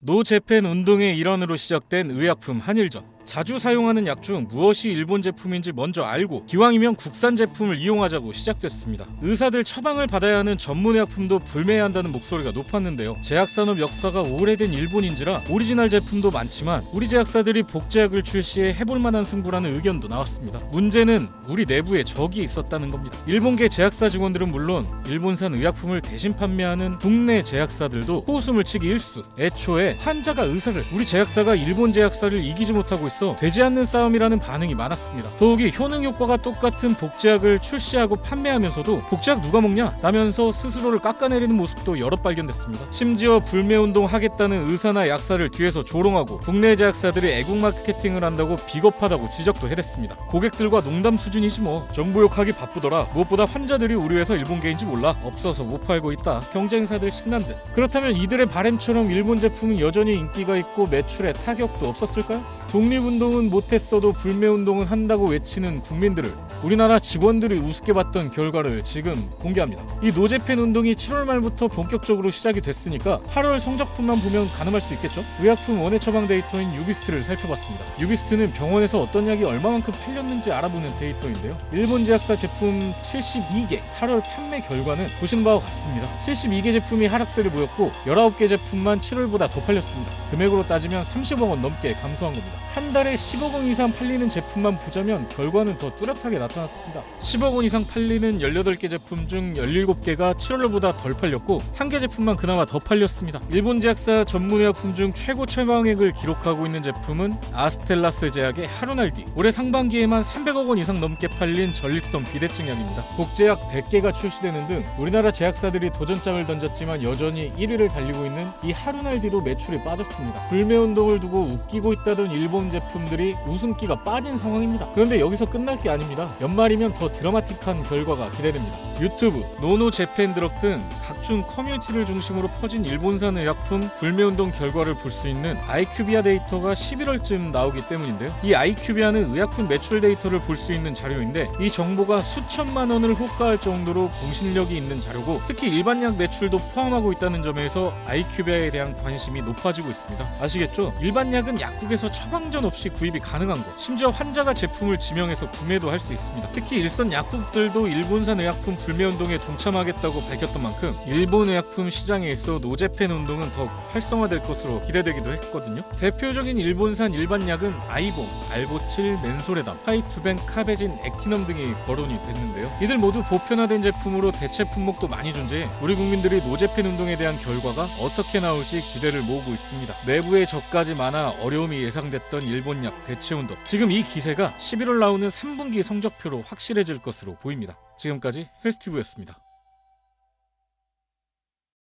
노재팬 운동의 일환으로 시작된 의약품 한일전. 자주 사용하는 약 중 무엇이 일본 제품인지 먼저 알고 기왕이면 국산 제품을 이용하자고 시작됐습니다. 의사들 처방을 받아야 하는 전문의약품도 불매해야 한다는 목소리가 높았는데요. 제약산업 역사가 오래된 일본인지라 오리지널 제품도 많지만 우리 제약사들이 복제약을 출시해 해볼 만한 승부라는 의견도 나왔습니다. 문제는 우리 내부에 적이 있었다는 겁니다. 일본계 제약사 직원들은 물론 일본산 의약품을 대신 판매하는 국내 제약사들도 코웃음을 치기 일쑤. 애초에 환자가 의사를, 우리 제약사가 일본 제약사를 이기지 못하고 있어 되지 않는 싸움이라는 반응이 많았습니다. 더욱이 효능 효과가 똑같은 복제약을 출시하고 판매하면서도 복제약 누가 먹냐? 라면서 스스로를 깎아내리는 모습도 여럿 발견됐습니다. 심지어 불매운동 하겠다는 의사나 약사를 뒤에서 조롱하고 국내 제약사들이 애국 마케팅을 한다고 비겁하다고 지적도 해댔습니다. 고객들과 농담 수준이지 뭐. 정부 욕하기 바쁘더라. 무엇보다 환자들이 우리 회사 일본계인지 몰라. 없어서 못 팔고 있다. 경쟁사들 신난 듯. 그렇다면 이들의 바램처럼 일본 제품은 여전히 인기가 있고 매출에 타격도 없었을까요? 독립운동은 못했어도 불매운동은 한다고 외치는 국민들을 우리나라 직원들이 우습게 봤던 결과를 지금 공개합니다. 이 노재팬 운동이 7월 말부터 본격적으로 시작이 됐으니까 8월 성적표만 보면 가늠할 수 있겠죠? 의약품 원예 처방 데이터인 유비스트를 살펴봤습니다. 유비스트는 병원에서 어떤 약이 얼마만큼 팔렸는지 알아보는 데이터인데요. 일본 제약사 제품 72개 8월 판매 결과는 보시는 바와 같습니다. 72개 제품이 하락세를 보였고 19개 제품만 7월보다 더 팔렸습니다. 금액으로 따지면 30억 원 넘게 감소한 겁니다. 한 달에 10억 원 이상 팔리는 제품만 보자면 결과는 더 뚜렷하게 나타났습니다. 10억 원 이상 팔리는 18개 제품 중 17개가 7월보다 덜 팔렸고 1개 제품만 그나마 더 팔렸습니다. 일본 제약사 전문의약품 중 최고 처방액을 기록하고 있는 제품은 아스텔라스 제약의 하루날디. 올해 상반기에만 300억 원 이상 넘게 팔린 전립선 비대증 약입니다. 복제약 100개가 출시되는 등 우리나라 제약사들이 도전장을 던졌지만 여전히 1위를 달리고 있는 이 하루날디도 매출이 빠졌습니다. 불매운동을 두고 웃기고 있다던 일본 제품들이 웃음기가 빠진 상황입니다. 그런데 여기서 끝날 게 아닙니다. 연말이면 더 드라마틱한 결과가 기대됩니다. 유튜브, 노노재팬드럭 등 각종 커뮤니티를 중심으로 퍼진 일본산 의약품 불매운동 결과를 볼 수 있는 아이큐비아 데이터가 11월쯤 나오기 때문인데요. 이 아이큐비아는 의약품 매출 데이터를 볼 수 있는 자료인데 이 정보가 수천만 원을 호가할 정도로 공신력이 있는 자료고 특히 일반 약 매출도 포함하고 있다는 점에서 아이큐비아에 대한 관심이 높아지고 있습니다. 아시겠죠? 일반 약은 약국에서 처방전 없이 구입이 가능한 것, 심지어 환자가 제품을 지명해서 구매도 할 수 있습니다. 특히 일선 약국들도 일본산 의약품 불매운동에 동참하겠다고 밝혔던 만큼 일본 의약품 시장에 있어 노재팬 운동은 더욱 활성화될 것으로 기대되기도 했거든요. 대표적인 일본산 일반 약은 아이봉, 알보칠, 멘소레담, 하이투벤, 카베진, 액티넘 등이 거론이 됐는데요. 이들 모두 보편화된 제품으로 대체 품목도 많이 존재해 우리 국민들이 노재팬 운동에 대한 결과가 어떻게 나올지 기대를 모으고 있습니다. 내부의 적까지 많아 어려움이 예상됐던 일본 약 대체 운동. 지금 이 기세가 11월 나오는 3분기 성적표로 확실해질 것으로 보입니다. 지금까지 헬스티브였습니다.